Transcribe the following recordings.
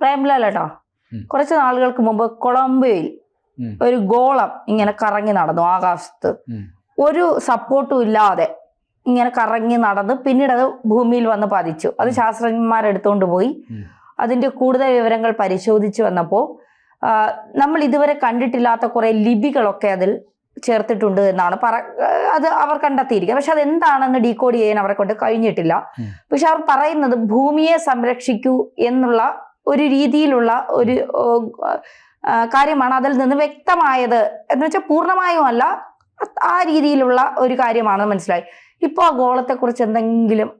പ്രേംലാൽ കേട്ടോ കുറച്ച് നാളുകൾക്ക് മുമ്പ് കൊളംബോയിൽ ഒരു ഗോളം ഇങ്ങനെ കറങ്ങി നടന്നു ആകാശത്ത്. ഒരു സപ്പോർട്ടും ഇല്ലാതെ ഇങ്ങനെ കറങ്ങി നടന്ന് പിന്നീട് അത് ഭൂമിയിൽ വന്ന് പതിച്ചു. അത് ശാസ്ത്രജ്ഞന്മാരെടുത്തുകൊണ്ട് പോയി അതിന്റെ കൂടുതൽ വിവരങ്ങൾ പരിശോധിച്ച് വന്നപ്പോൾ നമ്മൾ ഇതുവരെ കണ്ടിട്ടില്ലാത്ത കുറെ ലിപികളൊക്കെ അതിൽ ചേർത്തിട്ടുണ്ട് എന്നാണ് അത് അവർ കണ്ടെത്തിയിരിക്കുക. പക്ഷെ അതെന്താണെന്ന് ഡീകോഡ് ചെയ്യാൻ അവരെ കൊണ്ട് കഴിഞ്ഞിട്ടില്ല. പക്ഷെ അവർ പറയുന്നത് ഭൂമിയെ സംരക്ഷിക്കൂ എന്നുള്ള ഒരു രീതിയിലുള്ള ഒരു കാര്യമാണ് അതിൽ നിന്ന് വ്യക്തമായത് എന്ന് വെച്ചാൽ പൂർണ്ണമായും അല്ല, ആ രീതിയിലുള്ള ഒരു കാര്യമാണ് മനസ്സിലായി. ഇപ്പോൾ ആ ഗോളത്തെക്കുറിച്ച് എന്തെങ്കിലും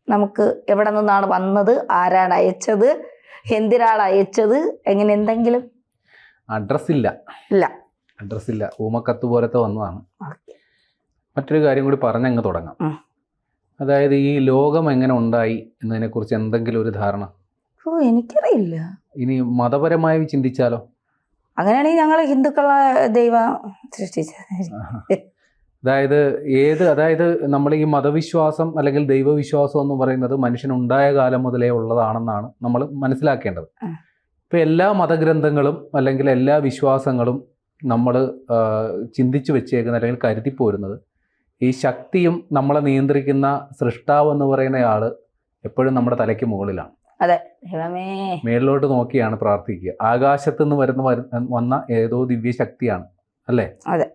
നമുക്ക് എവിടെ നിന്നാണ് വന്നത്, ആരാണ് അയച്ചത്, എന്തിനാണ് അയച്ചത്, എങ്ങനെ എന്തെങ്കിലും അഡ്രസ്സില്ല ഊമക്കത്ത് പോലത്തെ വന്നതാണ്. മറ്റൊരു കാര്യം കൂടി പറഞ്ഞങ്ങ് തുടങ്ങാം. അതായത് ഈ ലോകം എങ്ങനെ ഉണ്ടായി എന്നതിനെ കുറിച്ച് എന്തെങ്കിലും ഒരു ധാരണ? എനിക്കറിയില്ല. ഇനി മതപരമായി ചിന്തിച്ചാലോ? അങ്ങനെയാണെങ്കിൽ ഞങ്ങൾ ഹിന്ദുക്കളെ ദൈവം സൃഷ്ടിച്ചത്. അതായത് നമ്മൾ ഈ മതവിശ്വാസം അല്ലെങ്കിൽ ദൈവവിശ്വാസം എന്ന് പറയുന്നത് മനുഷ്യനുണ്ടായ കാലം മുതലേ ഉള്ളതാണെന്നാണ് നമ്മൾ മനസ്സിലാക്കേണ്ടത്. ഇപ്പം എല്ലാ മതഗ്രന്ഥങ്ങളും അല്ലെങ്കിൽ എല്ലാ വിശ്വാസങ്ങളും നമ്മൾ ചിന്തിച്ചു വെച്ചേക്കുന്ന അല്ലെങ്കിൽ കരുതിപ്പോരുന്നത് ഈ ശക്തിയും നമ്മളെ നിയന്ത്രിക്കുന്ന സൃഷ്ടാവ് എന്ന് പറയുന്ന ആള് എപ്പോഴും നമ്മുടെ തലയ്ക്ക് മുകളിലാണ്. അതെ, മേളിലോട്ട് നോക്കിയാണ് പ്രാർത്ഥിക്കുക. ആകാശത്ത് നിന്ന് വന്ന ഏതോ ദിവ്യശക്തിയാണ് അല്ലേ? അതെ.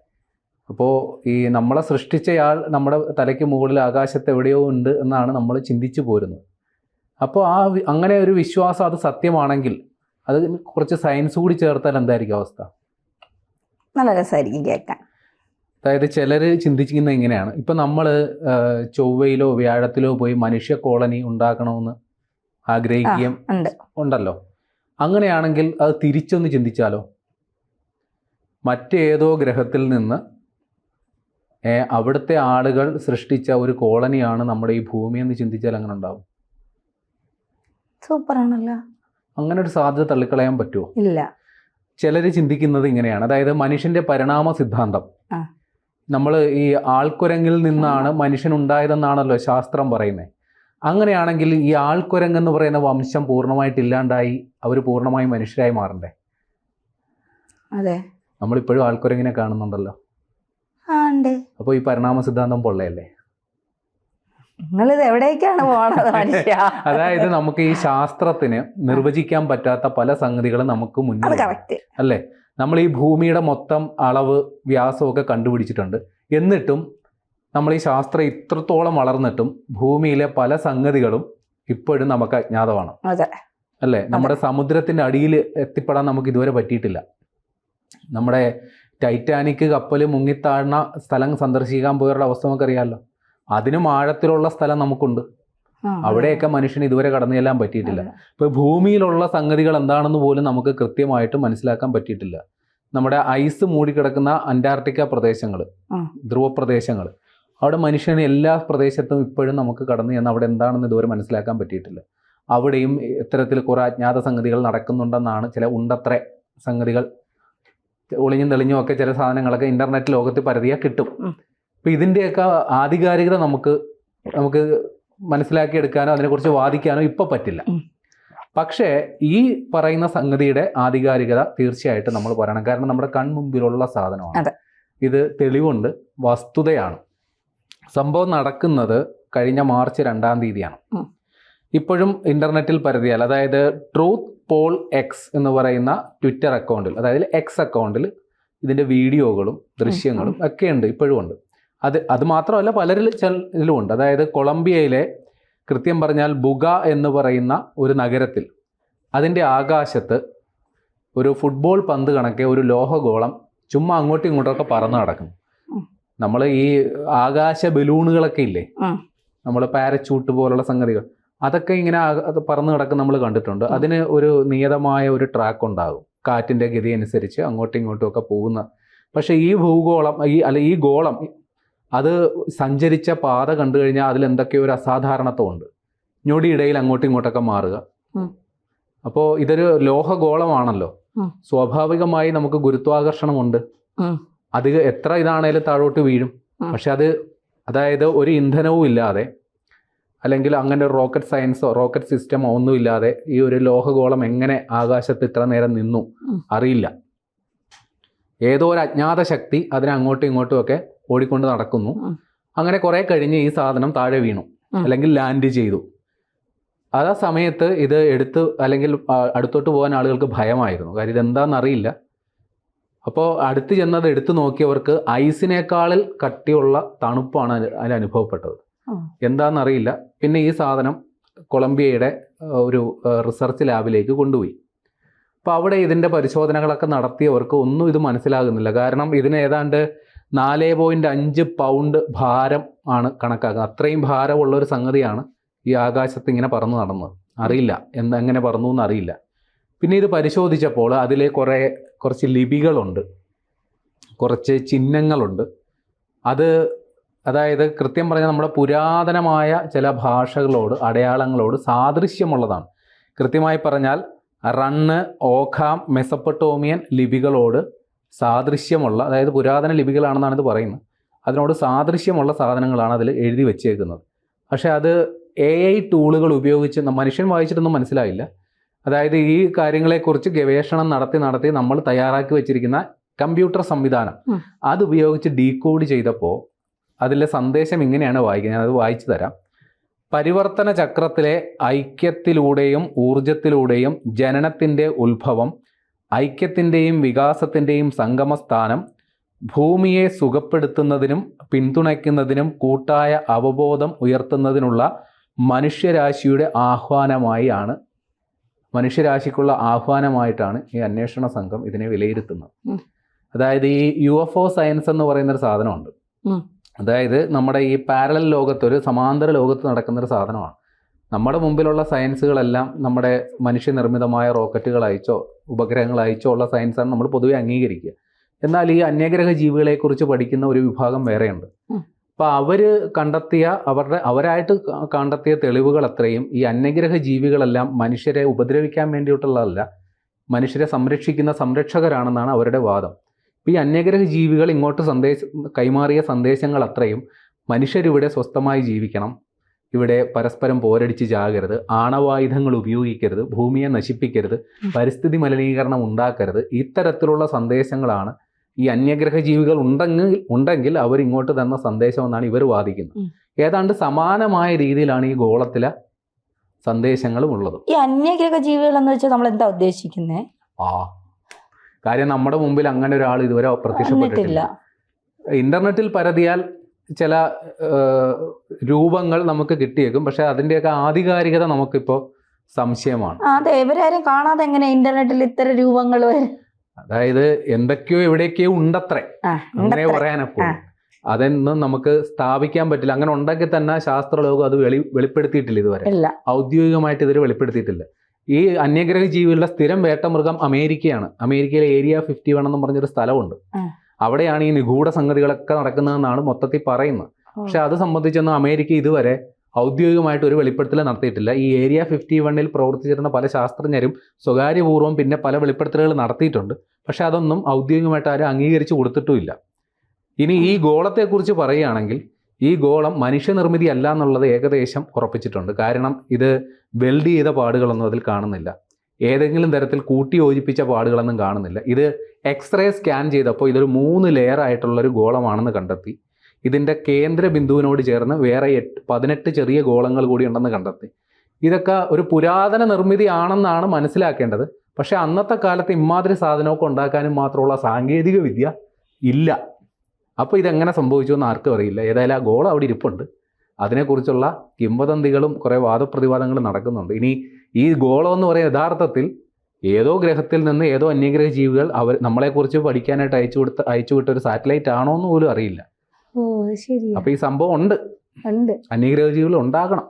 അപ്പോൾ ഈ നമ്മളെ സൃഷ്ടിച്ചയാൾ നമ്മുടെ തലയ്ക്ക് മുകളിൽ ആകാശത്ത് എവിടെയോ ഉണ്ട് എന്നാണ് നമ്മൾ ചിന്തിച്ചു പോരുന്നത്. അപ്പോൾ അങ്ങനെ ഒരു വിശ്വാസം അത് സത്യമാണെങ്കിൽ അത് കുറച്ച് സയൻസ് കൂടി ചേർത്താൽ എന്തായിരിക്കും അവസ്ഥ? നല്ല രസമായിരിക്കും കേൾക്കാൻ. അതായത് ചിലർ ചിന്തിക്കുന്നത് ഇങ്ങനെയാണ്, ഇപ്പം നമ്മൾ ചൊവ്വയിലോ വ്യാഴത്തിലോ പോയി മനുഷ്യ കോളനി ഉണ്ടാക്കണമെന്ന് ആഗ്രഹിക്കുകയും ഉണ്ടല്ലോ. അങ്ങനെയാണെങ്കിൽ അത് തിരിച്ചൊന്ന് ചിന്തിച്ചാലോ? മറ്റേതോ ഗ്രഹത്തിൽ നിന്ന് അവിടുത്തെ ആളുകൾ സൃഷ്ടിച്ച ഒരു കോളനിയാണ് നമ്മുടെ ഈ ഭൂമി എന്ന് ചിന്തിച്ചാൽ അങ്ങനെ ഉണ്ടാവും? സൂപ്പറാണല്ലോ. അങ്ങനെ ഒരു സാധ്യത തള്ളിക്കളയാൻ പറ്റുമോ? ഇല്ല. ചിലർ ചിന്തിക്കുന്നത് ഇങ്ങനെയാണ്, അതായത് മനുഷ്യന്റെ പരിണാമ സിദ്ധാന്തം, നമ്മൾ ഈ ആൾക്കുരങ്ങിൽ നിന്നാണ് മനുഷ്യൻ ഉണ്ടായതെന്നാണല്ലോ ശാസ്ത്രം പറയുന്നത്. അങ്ങനെയാണെങ്കിൽ ഈ ആൾക്കുരങ്ങെന്ന് പറയുന്ന വംശം പൂർണ്ണമായിട്ട് ഇല്ലാണ്ടായി അവർ പൂർണ്ണമായും മനുഷ്യരായി മാറണ്ടേ? അതെ, നമ്മളിപ്പോഴും ആൾക്കുരങ്ങിനെ കാണുന്നുണ്ടല്ലോ. അപ്പോൾ ഈ പരിണാമ സിദ്ധാന്തം പൊള്ളയല്ലേ? നിങ്ങളിത് എവിടേക്കാണ് പോണത് മനുഷ്യ? അതായത് നമുക്ക് ഈ ശാസ്ത്രത്തിന് നിർവചിക്കാൻ പറ്റാത്ത പല സംഗതികളും നമുക്ക് മുന്നിൽ അല്ലേ? നമ്മൾ ഈ ഭൂമിയുടെ മൊത്തം അളവ് വ്യാസമൊക്കെ കണ്ടുപിടിച്ചിട്ടുണ്ട്. എന്നിട്ടും നമ്മൾ ഈ ശാസ്ത്രം ഇത്രത്തോളം വളർന്നിട്ടും ഭൂമിയിലെ പല സംഗതികളും ഇപ്പോഴും നമുക്ക് അജ്ഞാതമാണ് അല്ലേ? നമ്മുടെ സമുദ്രത്തിന്റെ അടിയിൽ എത്തിപ്പെടാൻ നമുക്ക് ഇതുവരെ പറ്റിയിട്ടില്ല. നമ്മുടെ ടൈറ്റാനിക് കപ്പൽ മുങ്ങിത്താഴ്ന്ന സ്ഥലം സന്ദർശിക്കാൻ പോയവരുടെ അവസ്ഥ നമുക്കറിയാമല്ലോ. അതിനും ആഴത്തിലുള്ള സ്ഥലം നമുക്കുണ്ട്. അവിടെയൊക്കെ മനുഷ്യന് ഇതുവരെ കടന്നു ചെല്ലാൻ പറ്റിയിട്ടില്ല. ഇപ്പോൾ ഭൂമിയിലുള്ള സംഗതികൾ എന്താണെന്ന് പോലും നമുക്ക് കൃത്യമായിട്ട് മനസ്സിലാക്കാൻ പറ്റിയിട്ടില്ല. നമ്മുടെ ഐസ് മൂടിക്കിടക്കുന്ന അന്റാർട്ടിക്ക പ്രദേശങ്ങൾ, ധ്രുവപ്രദേശങ്ങൾ, അവിടെ മനുഷ്യന് എല്ലാ പ്രദേശത്തും ഇപ്പോഴും നമുക്ക് കടന്നു ചെന്ന് അവിടെ എന്താണെന്ന് ഇതുവരെ മനസ്സിലാക്കാൻ പറ്റിയിട്ടില്ല. അവിടെയും ഇത്തരത്തിൽ കുറേ അജ്ഞാത സംഗതികൾ നടക്കുന്നുണ്ടെന്നാണ് ചില ഉണ്ടത്ര സംഗതികൾ, ഒളിഞ്ഞും തെളിഞ്ഞും ഒക്കെ ചില സാധനങ്ങളൊക്കെ ഇൻ്റർനെറ്റ് ലോകത്ത് പരതിയാൽ കിട്ടും. അപ്പോൾ ഇതിൻ്റെയൊക്കെ ആധികാരികത നമുക്ക് മനസ്സിലാക്കിയെടുക്കാനോ അതിനെക്കുറിച്ച് വാദിക്കാനോ ഇപ്പോൾ പറ്റില്ല. പക്ഷേ ഈ പറയുന്ന സംഗതിയുടെ ആധികാരികത തീർച്ചയായിട്ടും നമ്മൾ പറയണം. കാരണം നമ്മുടെ കൺമുമ്പിലുള്ള സാധനമാണ്. ഇത് തെളിവുണ്ട്, വസ്തുതയാണ്. സംഭവം നടക്കുന്നത് കഴിഞ്ഞ മാർച്ച് 2-ാം തീയതിയാണ്. ഇപ്പോഴും ഇൻ്റർനെറ്റിൽ പരതിയാൽ, അതായത് ട്രൂത്ത് പോൾ എക്സ് എന്ന് പറയുന്ന ട്വിറ്റർ അക്കൗണ്ടിൽ, അതായത് എക്സ് അക്കൗണ്ടിൽ ഇതിൻ്റെ വീഡിയോകളും ദൃശ്യങ്ങളും ഒക്കെ ഉണ്ട്, ഇപ്പോഴും ഉണ്ട്. അത് മാത്രമല്ല പലരിലും ഉണ്ട്. അതായത് കൊളംബിയയിലെ, കൃത്യം പറഞ്ഞാൽ ബുഗ എന്ന് പറയുന്ന ഒരു നഗരത്തിൽ, അതിൻ്റെ ആകാശത്ത് ഒരു ഫുട്ബോൾ പന്ത് കണക്കെ ഒരു ലോഹഗോളം ചുമ്മാ അങ്ങോട്ടും ഇങ്ങോട്ടൊക്കെ പറന്ന് നടക്കുന്നു. നമ്മൾ ഈ ആകാശ ബലൂണുകളൊക്കെ ഇല്ലേ, നമ്മൾ പാരച്യൂട്ട് പോലുള്ള സംഗതികൾ, അതൊക്കെ ഇങ്ങനെ പറന്ന് കിടക്കുന്ന നമ്മൾ കണ്ടിട്ടുണ്ട്. അതിന് ഒരു നിയതമായ ഒരു ട്രാക്ക് ഉണ്ടാകും, കാറ്റിൻ്റെ ഗതി അനുസരിച്ച് അങ്ങോട്ടും ഇങ്ങോട്ടും ഒക്കെ പോകുന്ന. പക്ഷേ ഈ ഭൂഗോളം ഈ ഗോളം അത് സഞ്ചരിച്ച പാത കണ്ടു കഴിഞ്ഞാൽ അതിൽ എന്തൊക്കെയോ ഒരു അസാധാരണത്വം ഉണ്ട്. ഞൊടിയിടയിൽ അങ്ങോട്ടും ഇങ്ങോട്ടൊക്കെ മാറുക. അപ്പോൾ ഇതൊരു ലോഹഗോളമാണല്ലോ, സ്വാഭാവികമായി നമുക്ക് ഗുരുത്വാകർഷണമുണ്ട്. അത് എത്ര ഇതാണേലും താഴോട്ട് വീഴും. പക്ഷെ അതായത് ഒരു ഇന്ധനവും ഇല്ലാതെ അല്ലെങ്കിൽ അങ്ങനെ ഒരു റോക്കറ്റ് സയൻസോ റോക്കറ്റ് സിസ്റ്റമോ ഒന്നുമില്ലാതെ ഈ ഒരു ലോഹഗോളം എങ്ങനെ ആകാശത്ത് ഇത്ര നേരം നിന്നു അറിയില്ല. ഏതോ ഒരു അജ്ഞാത ശക്തി അതിനെ അങ്ങോട്ടും ഇങ്ങോട്ടും ഒക്കെ ഓടിക്കൊണ്ട് നടക്കുന്നു. അങ്ങനെ കുറെ കഴിഞ്ഞ് ഈ സാധനം താഴെ വീണു അല്ലെങ്കിൽ ലാൻഡ് ചെയ്തു. ആ സമയത്ത് ഇത് അല്ലെങ്കിൽ അടുത്തോട്ട് പോകാൻ ആളുകൾക്ക് ഭയമായിരുന്നു. കാര്യം ഇതെന്താണെന്നറിയില്ല. അപ്പോൾ അടുത്ത് ചെന്നത് എടുത്തു നോക്കിയവർക്ക് ഐസിനേക്കാളിൽ കട്ടിയുള്ള തണുപ്പാണ് അതിൽ അനുഭവപ്പെട്ടത്. എന്താണെന്നറിയില്ല. പിന്നെ ഈ സാധനം കൊളംബിയയുടെ ഒരു റിസർച്ച് ലാബിലേക്ക് കൊണ്ടുപോയി. അപ്പോൾ അവിടെ ഇതിൻ്റെ പരിശോധനകളൊക്കെ നടത്തിയവർക്ക് ഒന്നും ഇത് മനസ്സിലാകുന്നില്ല. കാരണം ഇതിന് ഏതാണ്ട് 4.5 പൗണ്ട് ഭാരം ആണ് കണക്കാക്കുക. അത്രയും ഭാരമുള്ള ഒരു സംഗതിയാണ് ഈ ആകാശത്ത് ഇങ്ങനെ പറന്ന് നടന്നത്. അറിയില്ല എങ്ങനെ പറന്നു എന്നറിയില്ല. പിന്നെ ഇത് പരിശോധിച്ചപ്പോൾ അതിൽ കുറച്ച് ലിപികളുണ്ട്, കുറച്ച് ചിഹ്നങ്ങളുണ്ട്. അതായത് കൃത്യം പറഞ്ഞാൽ നമ്മുടെ പുരാതനമായ ചില ഭാഷകളോട് അടയാളങ്ങളോട് സാദൃശ്യമുള്ളതാണ്. കൃത്യമായി പറഞ്ഞാൽ റണ്ണ്, ഓഖാം, മെസപ്പൊട്ടോമിയൻ ലിപികളോട് സാദൃശ്യമുള്ള, അതായത് പുരാതന ലിപികളാണെന്നാണ് ഇത് പറയുന്നത്. അതിനോട് സാദൃശ്യമുള്ള സാധനങ്ങളാണ് അതിൽ എഴുതി വെച്ചേക്കുന്നത്. പക്ഷേ അത് AI ടൂളുകൾ ഉപയോഗിച്ച് മനുഷ്യൻ വായിച്ചിട്ടൊന്നും മനസ്സിലായില്ല. അതായത് ഈ കാര്യങ്ങളെക്കുറിച്ച് ഗവേഷണം നടത്തി നമ്മൾ തയ്യാറാക്കി വെച്ചിരിക്കുന്ന കമ്പ്യൂട്ടർ സംവിധാനം അത് ഉപയോഗിച്ച് ഡീകോഡ് ചെയ്തപ്പോൾ അതിലെ സന്ദേശം ഇങ്ങനെയാണ് വായിക്കുന്നത്. ഞാനത് വായിച്ചു തരാം. പരിവർത്തന ചക്രത്തിലെ ഐക്യത്തിലൂടെയും ഊർജത്തിലൂടെയും ജനനത്തിൻ്റെ ഉത്ഭവം, ഐക്യത്തിൻ്റെയും വികാസത്തിൻ്റെയും സംഗമസ്ഥാനം, ഭൂമിയെ സുഖപ്പെടുത്തുന്നതിനും പിന്തുണയ്ക്കുന്നതിനും കൂട്ടായ അവബോധം ഉയർത്തുന്നതിനുള്ള മനുഷ്യരാശിക്കുള്ള ആഹ്വാനമായിട്ടാണ് ഈ അന്വേഷണ സംഘം ഇതിനെ വിലയിരുത്തുന്നത്. അതായത് ഈ UFO സയൻസ് എന്ന് പറയുന്നൊരു സാധനമുണ്ട്. അതായത് നമ്മുടെ ഈ പാരലൽ ലോകത്ത്, ഒരു സമാന്തര ലോകത്ത് നടക്കുന്നൊരു സാധനമാണ്. നമ്മുടെ മുമ്പിലുള്ള സയൻസുകളെല്ലാം നമ്മുടെ മനുഷ്യനിർമ്മിതമായ റോക്കറ്റുകൾ അയച്ചോ ഉപഗ്രഹങ്ങൾ അയച്ചോ ഉള്ള സയൻസാണ് നമ്മൾ പൊതുവെ അംഗീകരിക്കുക. എന്നാൽ ഈ അന്യഗ്രഹ ജീവികളെക്കുറിച്ച് പഠിക്കുന്ന ഒരു വിഭാഗം വേറെയുണ്ട്. അപ്പോൾ അവരായിട്ട് കണ്ടെത്തിയ തെളിവുകൾ അത്രയും ഈ അന്യഗ്രഹ ജീവികളെല്ലാം മനുഷ്യരെ ഉപദ്രവിക്കാൻ വേണ്ടിയിട്ടുള്ളതല്ല, മനുഷ്യരെ സംരക്ഷിക്കുന്ന സംരക്ഷകരാണെന്നാണ് അവരുടെ വാദം. ഈ അന്യഗ്രഹ ജീവികൾ ഇങ്ങോട്ട് കൈമാറിയ സന്ദേശങ്ങൾ അത്രയും മനുഷ്യരിവിടെ സ്വസ്ഥമായി ജീവിക്കണം, ഇവിടെ പരസ്പരം പോരടിച്ച് ചാകരുത്, ആണവായുധങ്ങൾ ഉപയോഗിക്കരുത്, ഭൂമിയെ നശിപ്പിക്കരുത്, പരിസ്ഥിതി മലിനീകരണം ഉണ്ടാക്കരുത്, ഇത്തരത്തിലുള്ള സന്ദേശങ്ങളാണ് ഈ അന്യഗ്രഹ ജീവികൾ ഉണ്ടെങ്കിൽ അവരിങ്ങോട്ട് തന്ന സന്ദേശം എന്നാണ് ഇവർ വാദിക്കുന്നത്. ഏതാണ്ട് സമാനമായ രീതിയിലാണ് ഈ ഗോളത്തിലെ സന്ദേശങ്ങളും ഉള്ളത്. ഈ അന്യഗ്രഹ ജീവികൾ എന്ന് വെച്ചാൽ നമ്മൾ എന്താ ഉദ്ദേശിക്കുന്നത്? കാര്യം നമ്മുടെ മുമ്പിൽ അങ്ങനെ ഒരാൾ ഇതുവരെ പ്രത്യക്ഷപ്പെട്ടിട്ടില്ല. ഇന്റർനെറ്റിൽ പരതിയാൽ ചില രൂപങ്ങൾ നമുക്ക് കിട്ടിയേക്കും. പക്ഷെ അതിൻ്റെയൊക്കെ ആധികാരികത നമുക്കിപ്പോൾ സംശയമാണ്. അതെ, ഇവരാരും കാണാതെ എങ്ങനെ ഇന്റർനെറ്റിൽ ഇത്തരം രൂപങ്ങൾ? അതായത് എന്തൊക്കെയോ എവിടെയൊക്കെയോ ഉണ്ടത്രേ, അങ്ങനെ പറയാനൊക്കെ. അതൊന്നും നമുക്ക് സ്ഥാപിക്കാൻ പറ്റില്ല. അങ്ങനെ ഉണ്ടെങ്കിൽ തന്നെ ശാസ്ത്രലോകം അത് വെളിപ്പെടുത്തിയിട്ടില്ല ഇതുവരെ, ഔദ്യോഗികമായിട്ട് ഇതുവരെ വെളിപ്പെടുത്തിയിട്ടില്ല. ഈ അന്യഗ്രഹ ജീവികളുടെ സ്ഥിരം വേട്ടമൃഗം അമേരിക്കയാണ്. അമേരിക്കയിലെ ഏരിയ 51 എന്നും പറഞ്ഞൊരു സ്ഥലമുണ്ട്. അവിടെയാണ് ഈ നിഗൂഢ സംഗതികളൊക്കെ നടക്കുന്നതെന്നാണ് മൊത്തത്തിൽ പറയുന്നത്. പക്ഷെ അത് സംബന്ധിച്ചൊന്നും അമേരിക്ക ഇതുവരെ ഔദ്യോഗികമായിട്ട് ഒരു വെളിപ്പെടുത്തൽ നടത്തിയിട്ടില്ല. ഈ ഏരിയ 51 പ്രവർത്തിച്ചിരുന്ന പല ശാസ്ത്രജ്ഞരും സ്വകാര്യപൂർവ്വം പിന്നെ പല വെളിപ്പെടുത്തലുകൾ നടത്തിയിട്ടുണ്ട്. പക്ഷെ അതൊന്നും ഔദ്യോഗികമായിട്ട് ആരും അംഗീകരിച്ച് കൊടുത്തിട്ടുമില്ല. ഇനി ഈ ഗോളത്തെക്കുറിച്ച് പറയുകയാണെങ്കിൽ ഈ ഗോളം മനുഷ്യനിർമ്മിതി അല്ല എന്നുള്ളത് ഏകദേശം ഉറപ്പിച്ചിട്ടുണ്ട്. കാരണം ഇത് വെൽഡ് ചെയ്ത പാടുകളൊന്നും അതിൽ കാണുന്നില്ല, ഏതെങ്കിലും തരത്തിൽ കൂട്ടി യോജിപ്പിച്ച പാടുകളൊന്നും കാണുന്നില്ല. ഇത് എക്സ്റേ സ്കാൻ ചെയ്തപ്പോൾ ഇതൊരു 3 ലെയർ ആയിട്ടുള്ളൊരു ഗോളമാണെന്ന് കണ്ടെത്തി. ഇതിൻ്റെ കേന്ദ്ര ബിന്ദുവിനോട് ചേർന്ന് വേറെ 18 ചെറിയ ഗോളങ്ങൾ കൂടി ഉണ്ടെന്ന് കണ്ടെത്തി. ഇതൊക്കെ ഒരു പുരാതന നിർമ്മിതി ആണെന്നാണ് മനസ്സിലാക്കേണ്ടത്. പക്ഷെ അന്നത്തെ കാലത്ത് ഇമാതിരി സാധനമൊക്കെ ഉണ്ടാക്കാനും മാത്രമുള്ള സാങ്കേതിക വിദ്യ ഇല്ല. അപ്പോൾ ഇതെങ്ങനെ സംഭവിച്ചു എന്ന് ആർക്കും അറിയില്ല. ഏതായാലും ആ ഗോളം അവിടെ ഇരിപ്പുണ്ട്. അതിനെക്കുറിച്ചുള്ള കിംവദന്തികളും കുറേ വാദപ്രതിവാദങ്ങളും നടക്കുന്നുണ്ട്. ഇനി ഈ ഗോളം എന്ന് പറയുന്ന യഥാർത്ഥത്തിൽ ഏതോ ഗ്രഹത്തിൽ നിന്ന് ഏതോ അന്യഗ്രഹ ജീവികൾ നമ്മളെക്കുറിച്ച് പഠിക്കാനായിട്ട് അയച്ചു വിട്ട ഒരു സാറ്റലൈറ്റ് ആണോ എന്ന് പോലും അറിയില്ല. ഓ ശരി. അപ്പൊ ഈ സംഭവം ഉണ്ട്, അന്യഗ്രഹ ജീവികൾ ഉണ്ടാകണം.